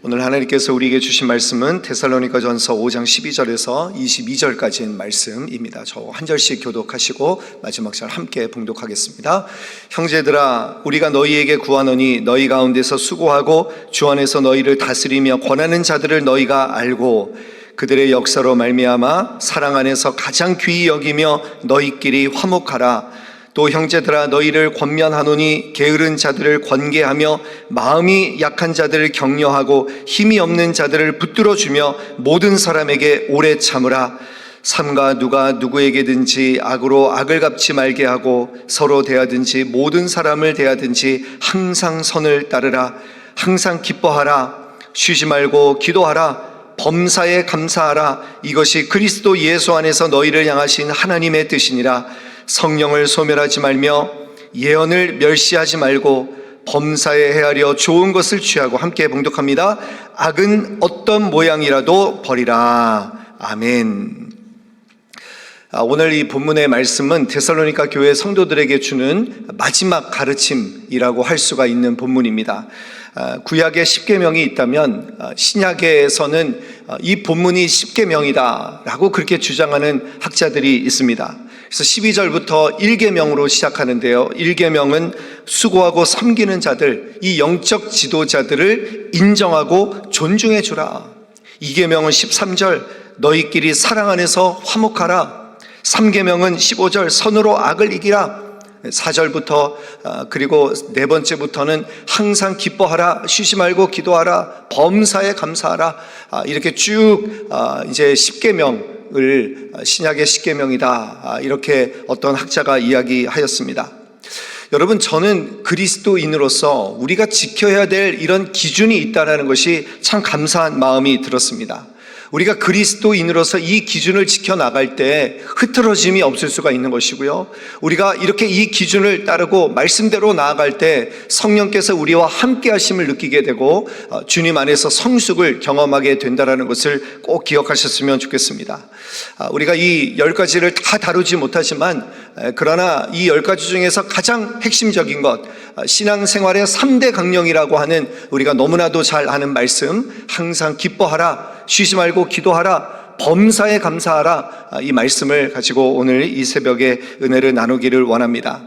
오늘 하나님께서 우리에게 주신 말씀은 데살로니가전서 5장 12절에서 22절까지인 말씀입니다. 저 한 절씩 교독하시고 마지막 절 함께 봉독하겠습니다. 형제들아, 우리가 너희에게 구하노니 너희 가운데서 수고하고 주 안에서 너희를 다스리며 권하는 자들을 너희가 알고 그들의 역사로 말미암아 사랑 안에서 가장 귀히 여기며 너희끼리 화목하라. 또 형제들아, 너희를 권면하노니 게으른 자들을 권계하며 마음이 약한 자들을 격려하고 힘이 없는 자들을 붙들어주며 모든 사람에게 오래 참으라. 삼가 누가 누구에게든지 악으로 악을 갚지 말게 하고 서로 대하든지 모든 사람을 대하든지 항상 선을 따르라. 항상 기뻐하라. 쉬지 말고 기도하라. 범사에 감사하라. 이것이 그리스도 예수 안에서 너희를 향하신 하나님의 뜻이니라. 성령을 소멸하지 말며 예언을 멸시하지 말고 범사에 헤아려 좋은 것을 취하고 함께 봉독합니다. 악은 어떤 모양이라도 버리라. 아멘. 오늘 이 본문의 말씀은 데살로니가 교회 성도들에게 주는 마지막 가르침이라고 할 수가 있는 본문입니다. 구약에 10계명이 있다면 신약에서는 이 본문이 10계명이다 라고 그렇게 주장하는 학자들이 있습니다. 그래서 12절부터 1계명으로 시작하는데요, 1계명은 수고하고 섬기는 자들, 이 영적 지도자들을 인정하고 존중해 주라. 2계명은 13절, 너희끼리 사랑 안에서 화목하라. 3계명은 15절, 선으로 악을 이기라. 4절부터 그리고 네 번째부터는 항상 기뻐하라, 쉬지 말고 기도하라, 범사에 감사하라. 이렇게 쭉 이제 10계명을 신약의 10계명이다 이렇게 어떤 학자가 이야기하였습니다. 여러분, 저는 그리스도인으로서 우리가 지켜야 될 이런 기준이 있다는 것이 참 감사한 마음이 들었습니다. 우리가 그리스도인으로서 이 기준을 지켜나갈 때 흐트러짐이 없을 수가 있는 것이고요, 우리가 이렇게 이 기준을 따르고 말씀대로 나아갈 때 성령께서 우리와 함께 하심을 느끼게 되고 주님 안에서 성숙을 경험하게 된다는 것을 꼭 기억하셨으면 좋겠습니다. 우리가 이 10가지를 다 다루지 못하지만 그러나 이 10가지 중에서 가장 핵심적인 것, 신앙생활의 3대 강령이라고 하는 우리가 너무나도 잘 아는 말씀, 항상 기뻐하라, 쉬지 말고 기도하라, 범사에 감사하라, 이 말씀을 가지고 오늘 이 새벽에 은혜를 나누기를 원합니다.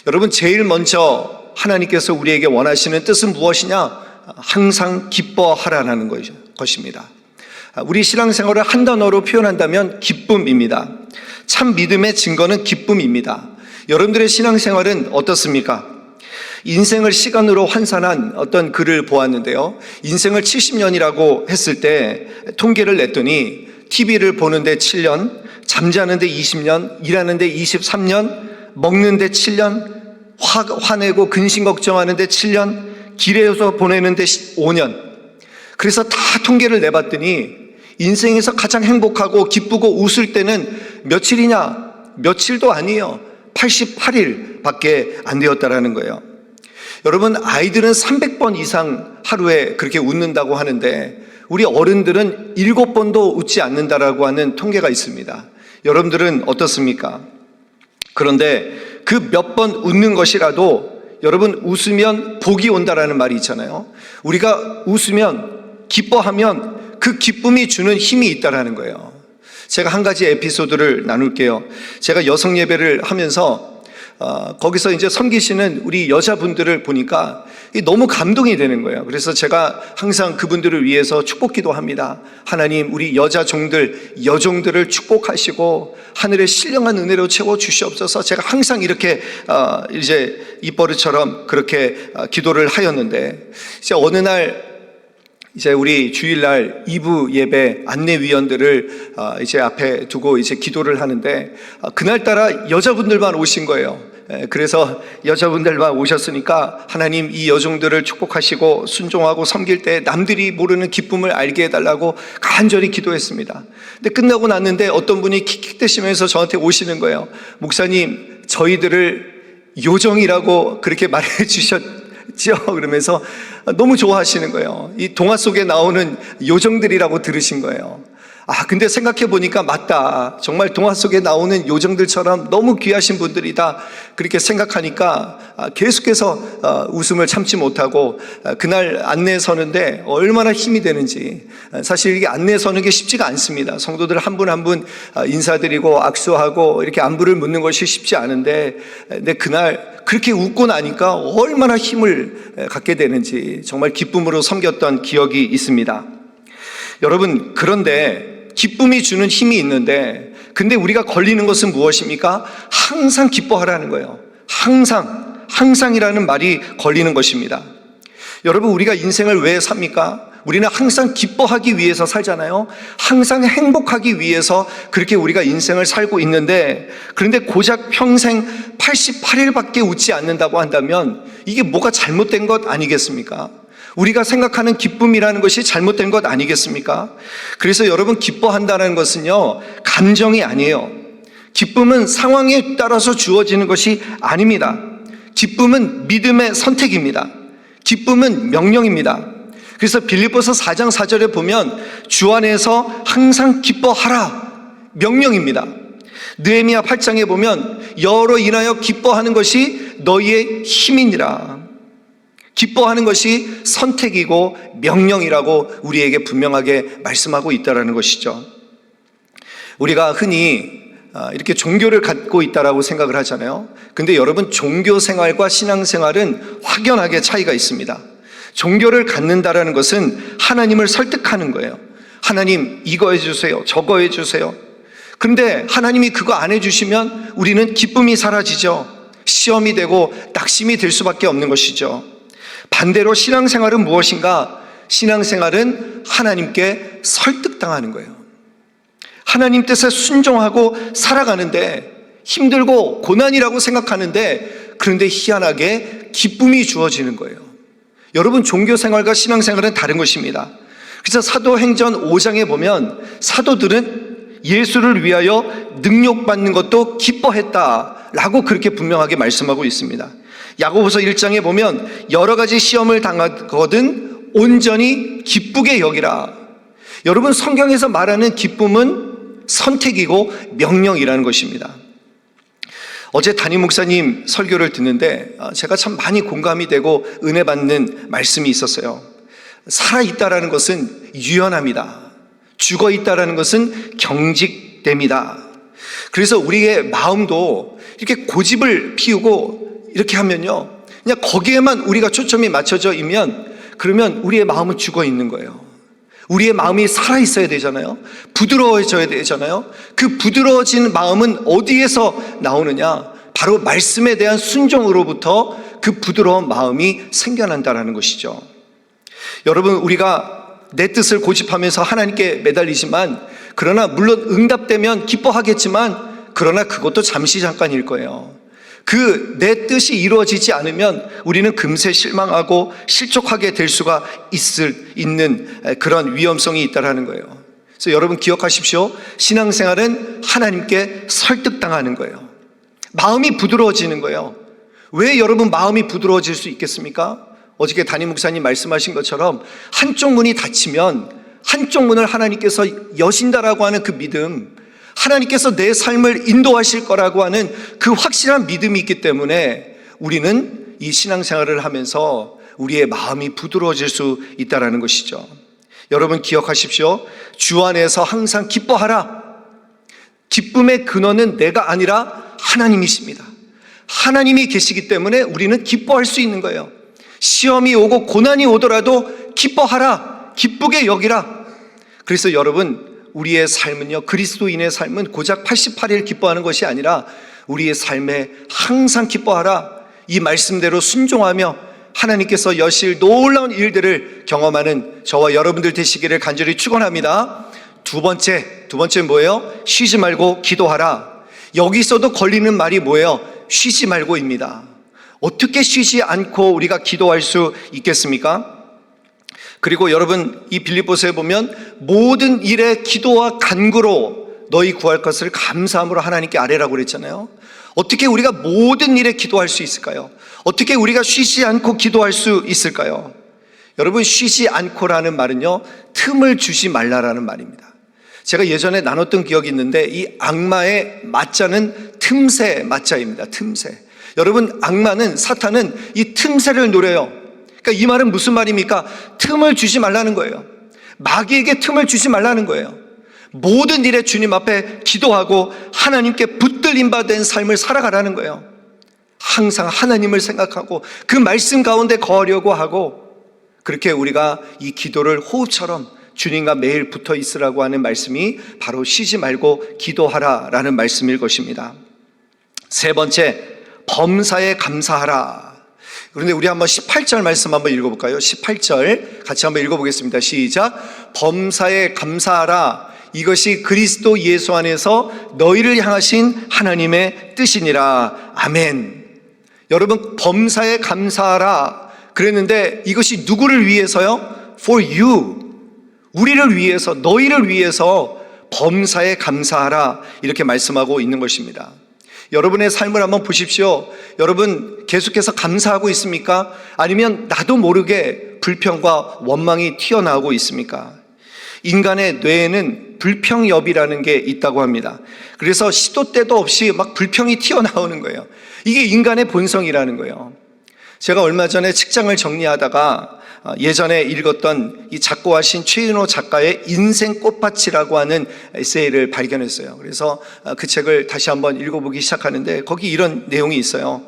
여러분, 제일 먼저 하나님께서 우리에게 원하시는 뜻은 무엇이냐? 항상 기뻐하라는 것입니다. 우리 신앙생활을 한 단어로 표현한다면 기쁨입니다. 참 믿음의 증거는 기쁨입니다. 여러분들의 신앙생활은 어떻습니까? 인생을 시간으로 환산한 어떤 글을 보았는데요, 인생을 70년이라고 했을 때 통계를 냈더니 TV를 보는데 7년, 잠자는데 20년, 일하는데 23년, 먹는데 7년, 화내고 근심 걱정하는데 7년, 길에서 보내는데 5년. 그래서 다 통계를 내봤더니 인생에서 가장 행복하고 기쁘고 웃을 때는 며칠이냐? 며칠도 아니에요. 88일 밖에 안 되었다라는 거예요. 여러분, 아이들은 300번 이상 하루에 그렇게 웃는다고 하는데 우리 어른들은 7번도 웃지 않는다라고 하는 통계가 있습니다. 여러분들은 어떻습니까? 그런데 그 몇 번 웃는 것이라도, 여러분, 웃으면 복이 온다라는 말이 있잖아요. 우리가 웃으면, 기뻐하면 그 기쁨이 주는 힘이 있다라는 거예요. 제가 한 가지 에피소드를 나눌게요. 제가 여성 예배를 하면서 거기서 이제 섬기시는 우리 여자분들을 보니까 너무 감동이 되는 거예요. 그래서 제가 항상 그분들을 위해서 축복기도 합니다. 하나님, 우리 여자 종들, 여종들을 축복하시고 하늘의 신령한 은혜로 채워 주시옵소서. 제가 항상 이렇게 이제 입버릇처럼 그렇게 기도를 하였는데, 이제 어느 날 이제 우리 주일날 2부 예배 안내위원들을 이제 앞에 두고 이제 기도를 하는데 그날따라 여자분들만 오신 거예요. 그래서 여자분들만 오셨으니까 하나님, 이 여종들을 축복하시고 순종하고 섬길 때 남들이 모르는 기쁨을 알게 해달라고 간절히 기도했습니다. 근데 끝나고 났는데 어떤 분이 킥킥대시면서 저한테 오시는 거예요. 목사님, 저희들을 요정이라고 그렇게 말해 주셨죠? 그러면서 너무 좋아하시는 거예요. 이 동화 속에 나오는 요정들이라고 들으신 거예요. 근데 생각해 보니까 맞다. 정말 동화 속에 나오는 요정들처럼 너무 귀하신 분들이다. 그렇게 생각하니까 계속해서 웃음을 참지 못하고 그날 안내에 서는데 얼마나 힘이 되는지. 사실 이게 안내에 서는 게 쉽지가 않습니다. 성도들 한 분 한 분 인사드리고 악수하고 이렇게 안부를 묻는 것이 쉽지 않은데, 근데 그날 그렇게 웃고 나니까 얼마나 힘을 갖게 되는지 정말 기쁨으로 섬겼던 기억이 있습니다. 여러분, 그런데 기쁨이 주는 힘이 있는데, 근데 우리가 걸리는 것은 무엇입니까? 항상 기뻐하라는 거예요. 항상이라는 말이 걸리는 것입니다. 여러분, 우리가 인생을 왜 삽니까? 우리는 항상 기뻐하기 위해서 살잖아요. 항상 행복하기 위해서 그렇게 우리가 인생을 살고 있는데, 그런데 고작 평생 88일밖에 웃지 않는다고 한다면 이게 뭐가 잘못된 것 아니겠습니까? 우리가 생각하는 기쁨이라는 것이 잘못된 것 아니겠습니까? 그래서 여러분, 기뻐한다는 것은요, 감정이 아니에요. 기쁨은 상황에 따라서 주어지는 것이 아닙니다. 기쁨은 믿음의 선택입니다. 기쁨은 명령입니다. 그래서 빌립보서 4장 4절에 보면 주 안에서 항상 기뻐하라, 명령입니다. 느헤미야 8장에 보면 여로 인하여 기뻐하는 것이 너희의 힘이니라. 기뻐하는 것이 선택이고 명령이라고 우리에게 분명하게 말씀하고 있다는 것이죠. 우리가 흔히 이렇게 종교를 갖고 있다라고 생각을 하잖아요. 근데 여러분, 종교 생활과 신앙 생활은 확연하게 차이가 있습니다. 종교를 갖는다라는 것은 하나님을 설득하는 거예요. 하나님, 이거 해주세요, 저거 해주세요. 그런데 하나님이 그거 안 해주시면 우리는 기쁨이 사라지죠. 시험이 되고 낙심이 될 수밖에 없는 것이죠. 반대로 신앙생활은 무엇인가? 신앙생활은 하나님께 설득당하는 거예요. 하나님 뜻에 순종하고 살아가는데 힘들고 고난이라고 생각하는데, 그런데 희한하게 기쁨이 주어지는 거예요. 여러분, 종교생활과 신앙생활은 다른 것입니다. 그래서 사도행전 5장에 보면 사도들은 예수를 위하여 능력받는 것도 기뻐했다라고 그렇게 분명하게 말씀하고 있습니다. 야고보서 1장에 보면 여러 가지 시험을 당하거든 온전히 기쁘게 여기라. 여러분, 성경에서 말하는 기쁨은 선택이고 명령이라는 것입니다. 어제 담임 목사님 설교를 듣는데 제가 참 많이 공감이 되고 은혜 받는 말씀이 있었어요. 살아있다라는 것은 유연합니다. 죽어있다라는 것은 경직됩니다. 그래서 우리의 마음도 이렇게 고집을 피우고 이렇게 하면요, 그냥 거기에만 우리가 초점이 맞춰져 있면, 그러면 우리의 마음은 죽어 있는 거예요. 우리의 마음이 살아있어야 되잖아요. 부드러워져야 되잖아요. 그 부드러워진 마음은 어디에서 나오느냐? 바로 말씀에 대한 순종으로부터 그 부드러운 마음이 생겨난다는 것이죠. 여러분, 우리가 내 뜻을 고집하면서 하나님께 매달리지만, 그러나 물론 응답되면 기뻐하겠지만, 그러나 그것도 잠시 잠깐일 거예요. 그 내 뜻이 이루어지지 않으면 우리는 금세 실망하고 실족하게 될 수가 있는 그런 위험성이 있다는 거예요. 그래서 여러분, 기억하십시오. 신앙생활은 하나님께 설득당하는 거예요. 마음이 부드러워지는 거예요. 왜 여러분 마음이 부드러워질 수 있겠습니까? 어저께 담임 목사님 말씀하신 것처럼 한쪽 문이 닫히면 한쪽 문을 하나님께서 여신다라고 하는 그 믿음, 하나님께서 내 삶을 인도하실 거라고 하는 그 확실한 믿음이 있기 때문에 우리는 이 신앙생활을 하면서 우리의 마음이 부드러워질 수 있다는 것이죠. 여러분, 기억하십시오. 주 안에서 항상 기뻐하라. 기쁨의 근원은 내가 아니라 하나님이십니다. 하나님이 계시기 때문에 우리는 기뻐할 수 있는 거예요. 시험이 오고 고난이 오더라도 기뻐하라, 기쁘게 여기라. 그래서 여러분, 우리의 삶은요, 그리스도인의 삶은 고작 88일 기뻐하는 것이 아니라 우리의 삶에 항상 기뻐하라, 이 말씀대로 순종하며 하나님께서 여실 놀라운 일들을 경험하는 저와 여러분들 되시기를 간절히 축원합니다. 두 번째 뭐예요? 쉬지 말고 기도하라. 여기서도 걸리는 말이 뭐예요? 쉬지 말고입니다. 어떻게 쉬지 않고 우리가 기도할 수 있겠습니까? 그리고 여러분, 이 빌립보서에 보면 모든 일에 기도와 간구로 너희 구할 것을 감사함으로 하나님께 아뢰라고 그랬잖아요. 어떻게 우리가 모든 일에 기도할 수 있을까요? 어떻게 우리가 쉬지 않고 기도할 수 있을까요? 여러분, 쉬지 않고라는 말은요, 틈을 주지 말라라는 말입니다. 제가 예전에 나눴던 기억이 있는데 이 악마의 맞자는 틈새 맞자입니다. 틈새. 여러분, 악마는, 사탄은 이 틈새를 노려요. 그러니까 이 말은 무슨 말입니까? 틈을 주지 말라는 거예요. 마귀에게 틈을 주지 말라는 거예요. 모든 일에 주님 앞에 기도하고 하나님께 붙들림 받은 삶을 살아가라는 거예요. 항상 하나님을 생각하고 그 말씀 가운데 거하려고 하고, 그렇게 우리가 이 기도를 호흡처럼 주님과 매일 붙어 있으라고 하는 말씀이 바로 쉬지 말고 기도하라라는 말씀일 것입니다. 세 번째, 범사에 감사하라. 그런데 우리 한번 18절 말씀 한번 읽어볼까요? 18절 같이 한번 읽어보겠습니다. 시작. 범사에 감사하라. 이것이 그리스도 예수 안에서 너희를 향하신 하나님의 뜻이니라. 아멘. 여러분, 범사에 감사하라 그랬는데 이것이 누구를 위해서요? For you. 우리를 위해서, 너희를 위해서 범사에 감사하라 이렇게 말씀하고 있는 것입니다. 여러분의 삶을 한번 보십시오. 여러분 계속해서 감사하고 있습니까? 아니면 나도 모르게 불평과 원망이 튀어나오고 있습니까? 인간의 뇌에는 불평엽이라는 게 있다고 합니다. 그래서 시도 때도 없이 막 불평이 튀어나오는 거예요. 이게 인간의 본성이라는 거예요. 제가 얼마 전에 책장을 정리하다가 예전에 읽었던 이 작고하신 최인호 작가의 인생 꽃밭이라고 하는 에세이를 발견했어요. 그래서 그 책을 다시 한번 읽어보기 시작하는데 거기 이런 내용이 있어요.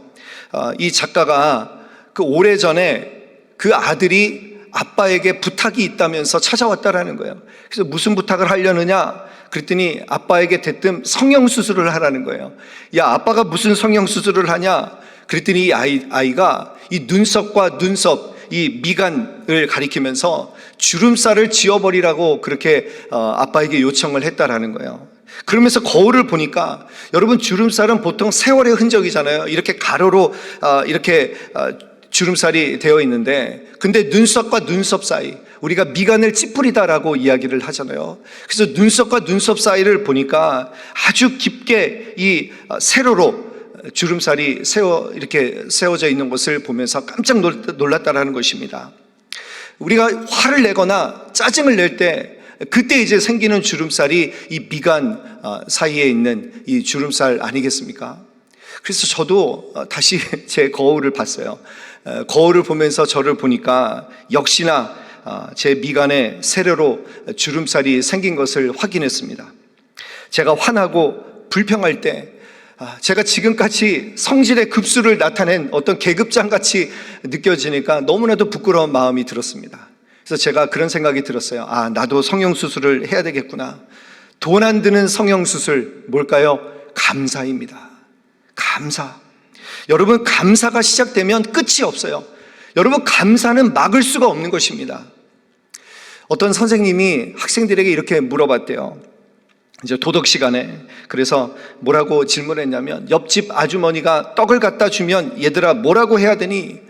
이 작가가 그 오래전에 그 아들이 아빠에게 부탁이 있다면서 찾아왔다라는 거예요. 그래서 무슨 부탁을 하려느냐? 그랬더니 아빠에게 대뜸 성형수술을 하라는 거예요. 야, 아빠가 무슨 성형수술을 하냐? 그랬더니 이 아이가 이 눈썹과 눈썹, 이 미간을 가리키면서 주름살을 지워버리라고 그렇게 아빠에게 요청을 했다라는 거예요. 그러면서 거울을 보니까, 여러분 주름살은 보통 세월의 흔적이잖아요. 이렇게 가로로 이렇게 주름살이 되어 있는데, 근데 눈썹과 눈썹 사이, 우리가 미간을 찌푸리다라고 이야기를 하잖아요. 그래서 눈썹과 눈썹 사이를 보니까 아주 깊게 이 세로로 주름살이 이렇게 세워져 있는 것을 보면서 깜짝 놀랐다라는 것입니다. 우리가 화를 내거나 짜증을 낼 때 그때 이제 생기는 주름살이 이 미간 사이에 있는 이 주름살 아니겠습니까? 그래서 저도 다시 제 거울을 봤어요. 거울을 보면서 저를 보니까 역시나 제 미간에 세로로 주름살이 생긴 것을 확인했습니다. 제가 화나고 불평할 때 제가 지금까지 성질의 급수를 나타낸 어떤 계급장같이 느껴지니까 너무나도 부끄러운 마음이 들었습니다. 그래서 제가 그런 생각이 들었어요. 나도 성형수술을 해야 되겠구나. 돈 안 드는 성형수술 뭘까요? 감사입니다. 감사. 여러분, 감사가 시작되면 끝이 없어요. 여러분, 감사는 막을 수가 없는 것입니다. 어떤 선생님이 학생들에게 이렇게 물어봤대요. 이제 도덕 시간에. 그래서 뭐라고 질문했냐면, 옆집 아주머니가 떡을 갖다 주면 얘들아 뭐라고 해야 되니?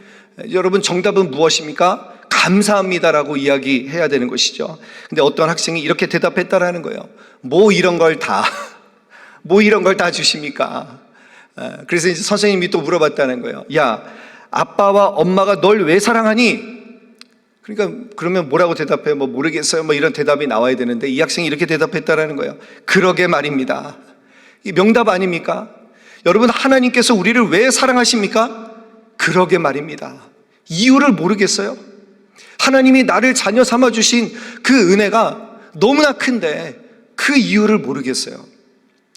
여러분, 정답은 무엇입니까? 감사합니다라고 이야기해야 되는 것이죠. 근데 어떤 학생이 이렇게 대답했다라는 거예요. 뭐 이런 걸 다 주십니까? 그래서 이제 선생님이 또 물어봤다는 거예요. 야, 아빠와 엄마가 널 왜 사랑하니? 그러니까 그러면 뭐라고 대답해? 모르겠어요. 이런 대답이 나와야 되는데 이 학생이 이렇게 대답했다라는 거예요. 그러게 말입니다. 이 명답 아닙니까? 여러분, 하나님께서 우리를 왜 사랑하십니까? 그러게 말입니다. 이유를 모르겠어요? 하나님이 나를 자녀 삼아 주신 그 은혜가 너무나 큰데 그 이유를 모르겠어요.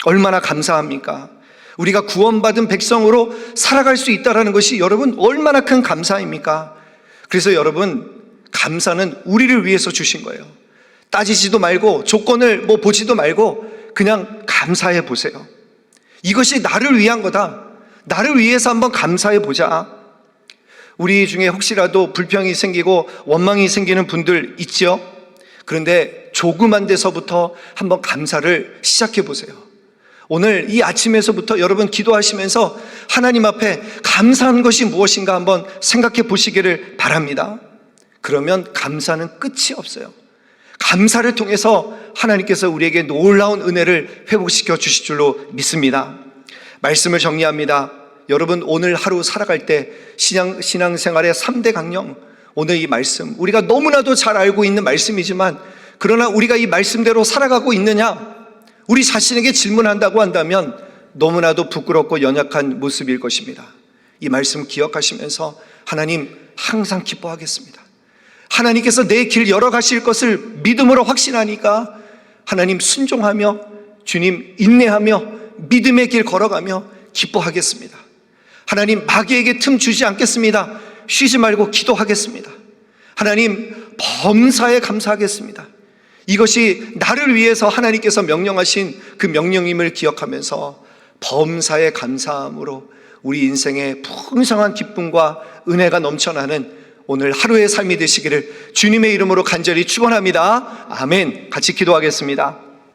얼마나 감사합니까? 우리가 구원받은 백성으로 살아갈 수 있다는 것이 여러분 얼마나 큰 감사입니까? 그래서 여러분, 감사는 우리를 위해서 주신 거예요. 따지지도 말고 조건을 보지도 말고 그냥 감사해 보세요. 이것이 나를 위한 거다. 나를 위해서 한번 감사해 보자. 우리 중에 혹시라도 불평이 생기고 원망이 생기는 분들 있죠? 그런데 조그만 데서부터 한번 감사를 시작해 보세요. 오늘 이 아침에서부터 여러분 기도하시면서 하나님 앞에 감사한 것이 무엇인가 한번 생각해 보시기를 바랍니다. 그러면 감사는 끝이 없어요. 감사를 통해서 하나님께서 우리에게 놀라운 은혜를 회복시켜 주실 줄로 믿습니다. 말씀을 정리합니다. 여러분, 오늘 하루 살아갈 때 신앙생활의 3대 강령, 오늘 이 말씀, 우리가 너무나도 잘 알고 있는 말씀이지만 그러나 우리가 이 말씀대로 살아가고 있느냐? 우리 자신에게 질문한다고 한다면 너무나도 부끄럽고 연약한 모습일 것입니다. 이 말씀 기억하시면서 하나님 항상 기뻐하겠습니다. 하나님께서 내 길 열어가실 것을 믿음으로 확신하니까 하나님 순종하며 주님 인내하며 믿음의 길 걸어가며 기뻐하겠습니다. 하나님 마귀에게 틈 주지 않겠습니다. 쉬지 말고 기도하겠습니다. 하나님 범사에 감사하겠습니다. 이것이 나를 위해서 하나님께서 명령하신 그 명령임을 기억하면서 범사에 감사함으로 우리 인생에 풍성한 기쁨과 은혜가 넘쳐나는 오늘 하루의 삶이 되시기를 주님의 이름으로 간절히 축원합니다. 아멘. 같이 기도하겠습니다.